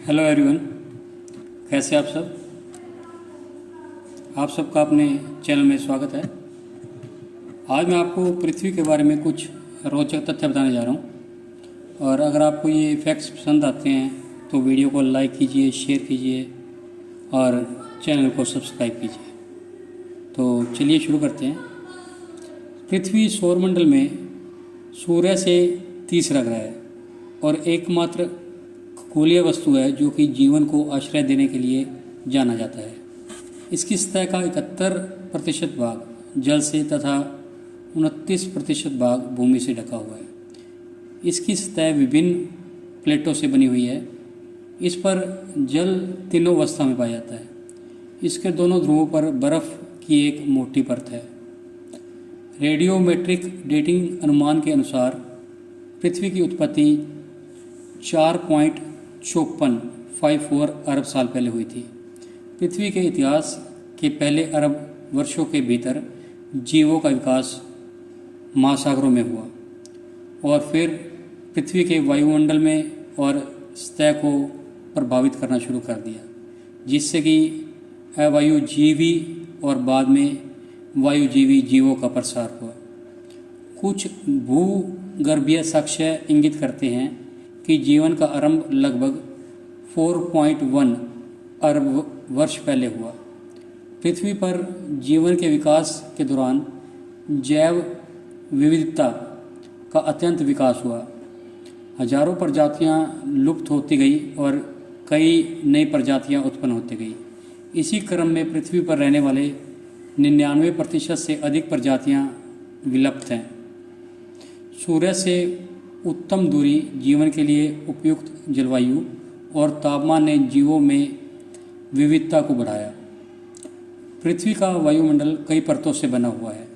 Hello everyone, कैसे आप सब। आप सबका अपने चैनल में स्वागत है। आज मैं आपको पृथ्वी के बारे में कुछ रोचक तथ्य बताने जा रहा हूँ। और अगर आपको ये फैक्ट्स पसंद आते हैं तो वीडियो को लाइक कीजिए, शेयर कीजिए और चैनल को सब्सक्राइब कीजिए। तो चलिए शुरू करते हैं। पृथ्वी सौरमंडल में सूर्य से तीसरा ग्रह है और एकमात्र खगोलीय वस्तु है जो कि जीवन को आश्रय देने के लिए जाना जाता है। इसकी सतह का 71% भाग जल से तथा 29% भाग भूमि से ढका हुआ है। इसकी सतह विभिन्न प्लेटों से बनी हुई है। इस पर जल तीनों अवस्था में पाया जाता है। इसके दोनों ध्रुवों पर बर्फ की एक मोटी परत है। रेडियोमेट्रिक डेटिंग अनुमान के अनुसार पृथ्वी की उत्पत्ति 4.54 अरब साल पहले हुई थी। पृथ्वी के इतिहास के पहले अरब वर्षों के भीतर जीवों का विकास महासागरों में हुआ और फिर पृथ्वी के वायुमंडल में और सतह को प्रभावित करना शुरू कर दिया, जिससे कि अवायुजीवी और बाद में वायुजीवी जीवों का प्रसार हुआ। कुछ भूगर्भीय साक्ष्य इंगित करते हैं कि जीवन का आरंभ लगभग 4.1 अरब वर्ष पहले हुआ। पृथ्वी पर जीवन के विकास के दौरान जैव विविधता का अत्यंत विकास हुआ। हजारों प्रजातियां लुप्त होती गई और कई नई प्रजातियां उत्पन्न होती गई। इसी क्रम में पृथ्वी पर रहने वाले 99% से अधिक प्रजातियां विलुप्त हैं। सूर्य से उत्तम दूरी, जीवन के लिए उपयुक्त जलवायु और तापमान ने जीवों में विविधता को बढ़ाया। पृथ्वी का वायुमंडल कई परतों से बना हुआ है।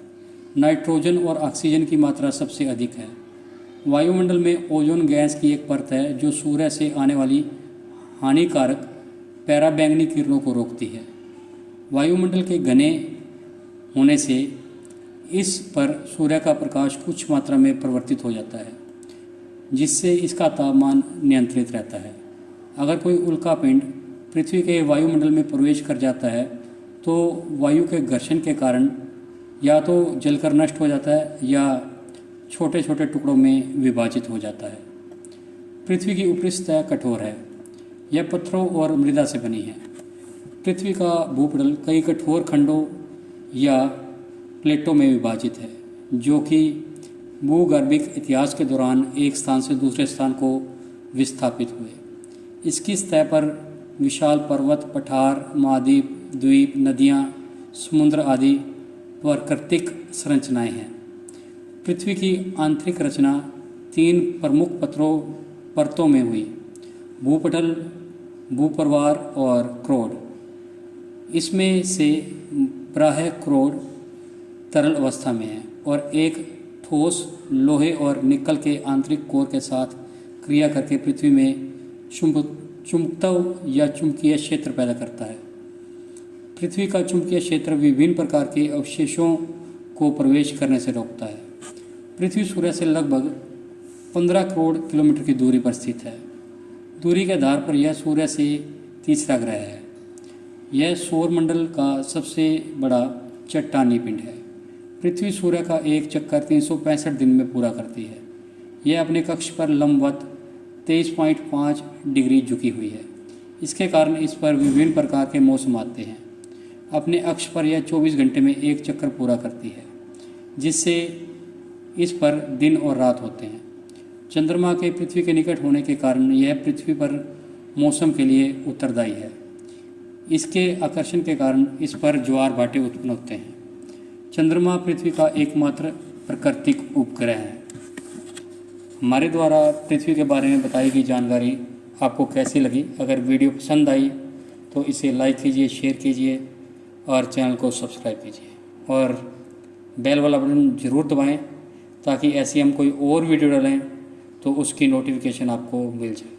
नाइट्रोजन और ऑक्सीजन की मात्रा सबसे अधिक है। वायुमंडल में ओजोन गैस की एक परत है जो सूर्य से आने वाली हानिकारक पराबैंगनी किरणों को रोकती है। वायुमंडल के घने होने से इस पर सूर्य का प्रकाश कुछ मात्रा में परिवर्तित हो जाता है, जिससे इसका तापमान नियंत्रित रहता है। अगर कोई उल्कापिंड पृथ्वी के वायुमंडल में प्रवेश कर जाता है तो वायु के घर्षण के कारण या तो जलकर नष्ट हो जाता है या छोटे छोटे टुकड़ों में विभाजित हो जाता है। पृथ्वी की ऊपरी सतह कठोर है। यह पत्थरों और मृदा से बनी है। पृथ्वी का भूपटल कई कठोर खंडों या प्लेटों में विभाजित है, जो कि भूगर्भिक इतिहास के दौरान एक स्थान से दूसरे स्थान को विस्थापित हुए। इसकी सतह पर विशाल पर्वत, पठार, महाद्वीप, द्वीप, नदियाँ, समुद्र आदि प्राकृतिक संरचनाएं हैं। पृथ्वी की आंतरिक रचना 3 प्रमुख परतों में हुई: भूपटल, भूपरवार और क्रोड। इसमें से बाह्य क्रोड तरल अवस्था में है और एक ठोस लोहे और निकल के आंतरिक कोर के साथ क्रिया करके पृथ्वी में चुंबकत्व या चुंबकीय क्षेत्र पैदा करता है। पृथ्वी का चुंबकीय क्षेत्र विभिन्न प्रकार के अवशेषों को प्रवेश करने से रोकता है। पृथ्वी सूर्य से लगभग 15 करोड़ किलोमीटर की दूरी पर स्थित है। दूरी के आधार पर यह सूर्य से तीसरा ग्रह है। यह सौरमंडल का सबसे बड़ा चट्टानी पिंड है। पृथ्वी सूर्य का एक चक्कर 365 दिन में पूरा करती है। यह अपने कक्ष पर लंबवत 23.5 डिग्री झुकी हुई है। इसके कारण इस पर विभिन्न प्रकार के मौसम आते हैं। अपने अक्ष पर यह 24 घंटे में एक चक्कर पूरा करती है, जिससे इस पर दिन और रात होते हैं। चंद्रमा के पृथ्वी के निकट होने के कारण यह पृथ्वी पर मौसम के लिए उत्तरदायी है। इसके आकर्षण के कारण इस पर ज्वार भाटे उत्पन्न होते हैं। चंद्रमा पृथ्वी का एकमात्र प्राकृतिक उपग्रह है। हमारे द्वारा पृथ्वी के बारे में बताई गई जानकारी आपको कैसी लगी? अगर वीडियो पसंद आई तो इसे लाइक कीजिए, शेयर कीजिए और चैनल को सब्सक्राइब कीजिए और बेल वाला बटन ज़रूर दबाएं ताकि ऐसी हम कोई और वीडियो डालें तो उसकी नोटिफिकेशन आपको मिल जाए।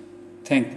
Thank you.